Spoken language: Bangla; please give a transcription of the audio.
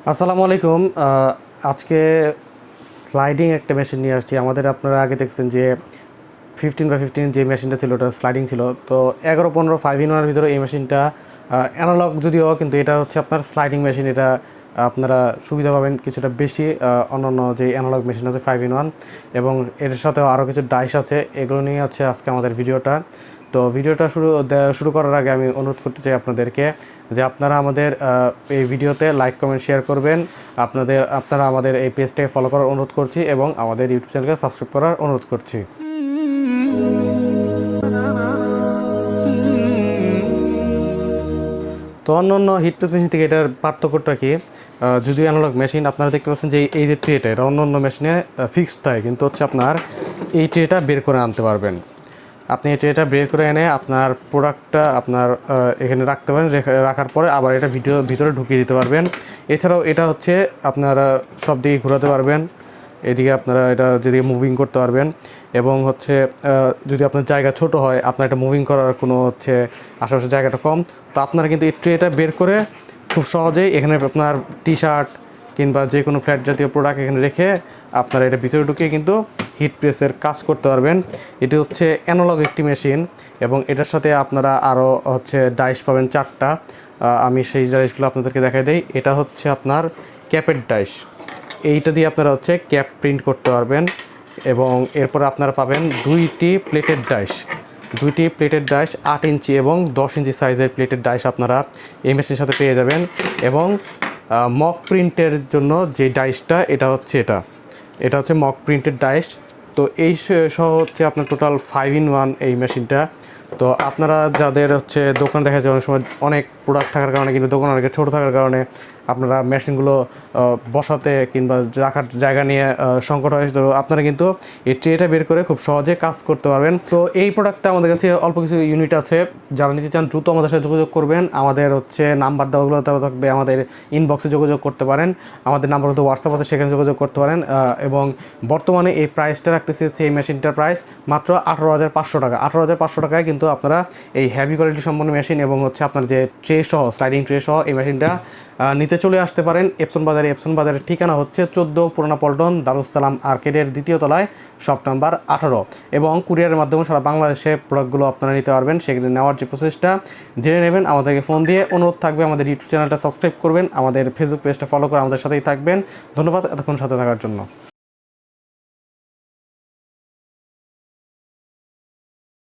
আসসালামু আলাইকুম। আজকে স্লাইডিং একটা মেশিন নিয়ে আসছি। আপনারা আগে দেখছেন যে 15x15 যে মেশিনটা ছিল ওটা স্লাইডিং ছিল। তো 11-15 5-in-1 ভিতরে এই মেশিনটা অ্যানালগ যদিও, কিন্তু এটা হচ্ছে আপনার স্লাইডিং মেশিন। এটা আপনারা সুবিধা পাবেন কিছুটা বেশি অন্যান্য যে অ্যানালগ মেশিন আছে 5-in-1, এবং এর সাথেও আরও কিছু ডাইস আছে। এগুলো নিয়ে হচ্ছে আজকে আমাদের ভিডিওটা। তো ভিডিওটা শুরু করার আগে আমি অনুরোধ করতে চাই আপনাদেরকে যে আপনারা আমাদের এই ভিডিওতে লাইক কমেন্ট শেয়ার করবেন। আপনারা আমাদের এই পেজটাকে ফলো করার অনুরোধ করছি এবং আমাদের ইউটিউব চ্যানেলকে সাবস্ক্রাইব করার অনুরোধ করছি। তো অন্য হিটপ্রেস মেশিন থেকে এটার পার্থক্যটা কি? যদিও অ্যানালগ মেশিন, আপনারা দেখতে পাচ্ছেন যে এই যে ট্রেটা, এটা অন্য মেশিনে ফিক্সড থাকে, কিন্তু হচ্ছে আপনার এই ট্রেটা বের করে আনতে পারবেন। আপনি এই ট্রেটা বের করে এনে আপনার প্রোডাক্টটা আপনার এখানে রাখতে পারেন। রাখার পরে আবার এটা ভিতরে ঢুকিয়ে দিতে পারবেন। এছাড়াও এটা হচ্ছে আপনারা সব দিকে ঘোরাতে পারবেন। এদিকে আপনারা এটা যেদিকে মুভিং করতে পারবেন, এবং হচ্ছে যদি আপনার জায়গা ছোট হয়, আপনার এটা মুভিং করার কোনো হচ্ছে আশেপাশে জায়গাটা কম, তো আপনারা কিন্তু এই ট্রেটা বের করে খুব সহজেই এখানে আপনার টি শার্ট কিংবা যে কোনো ফ্ল্যাট জাতীয় প্রোডাক্ট এখানে রেখে আপনারা এটা ভিতরে ঢুকিয়ে কিন্তু হিট প্রেসের কাজ করতে পারবেন। এটি হচ্ছে অ্যানালগ একটি মেশিন, এবং এটার সাথে আপনারা আরও হচ্ছে ডাইস পাবেন 4টা। আমি সেই ডাইসগুলো আপনাদেরকে দেখাই দিই। এটা হচ্ছে আপনার ক্যাপের ডাইস। এইটা দিয়ে আপনারা হচ্ছে ক্যাপ প্রিন্ট করতে পারবেন, এবং এরপর আপনারা পাবেন দুইটি প্লেটেড ডাইস 8 ইঞ্চি এবং 10 ইঞ্চি সাইজের প্লেটেড ডাইস আপনারা এই মেশিনের সাথে পেয়ে যাবেন। এবং মক প্রিন্টের জন্য যে ডাইসটা, এটা হচ্ছে মক প্রিন্টেড ডাইস। তো এই সহ হচ্ছে আপনার টোটাল 5-in-1 এই মেশিনটা। তো আপনারা যাদের হচ্ছে দোকান দেখা যায় অনেক সময় অনেক প্রোডাক্ট থাকার কারণে, কিন্তু দোকান অনেক ছোটো থাকার কারণে আপনারা মেশিনগুলো বসাতে কিংবা রাখার জায়গা নিয়ে সংকট হয়, তো আপনারা কিন্তু এই ট্রেটা বের করে খুব সহজে কাজ করতে পারবেন। তো এই প্রোডাক্টটা আমাদের কাছে অল্প কিছু ইউনিট আছে। যারা নিতে চান দ্রুত আমাদের সাথে যোগাযোগ করবেন। আমাদের হচ্ছে নাম্বার দেওয়াগুলো থাকবে, আমাদের ইনবক্সে যোগাযোগ করতে পারেন। আমাদের নাম্বার হচ্ছে হোয়াটসঅ্যাপ আছে, সেখানে যোগাযোগ করতে পারেন। এবং বর্তমানে এই প্রাইসটা রাখতেছি হচ্ছে এই মেশিনটার প্রাইস মাত্র 18,500 টাকা। 18,500 টাকায় কিন্তু আপনারা এই হেভি কোয়ালিটি সম্পন্ন মেশিন এবং হচ্ছে আপনার যে ট্রে সহ, স্লাইডিং ট্রে সহ এই মেশিনটা নিতে চলে আসতে পারেন এপসন বাজারের ঠিকানা হচ্ছে 14 পুরানা পল্টন, দারুসালাম আর্কেডের 2য় তলায়, শপ নাম্বার 18। এবং কুরিয়ারের মাধ্যমে সারা বাংলাদেশে প্রোডাক্টগুলো আপনারা নিতে পারবেন। সেখানে নেওয়ার যে প্রসেসটা জেনে নেবেন। আমাদেরকে ফোন দিয়ে অনুরোধ থাকবে আমাদের ইউটিউব চ্যানেলটা সাবস্ক্রাইব করবেন, আমাদের ফেসবুক পেজটা ফলো করে আমাদের সাথেই থাকবেন। ধন্যবাদ এতক্ষণ সাথে থাকার জন্য।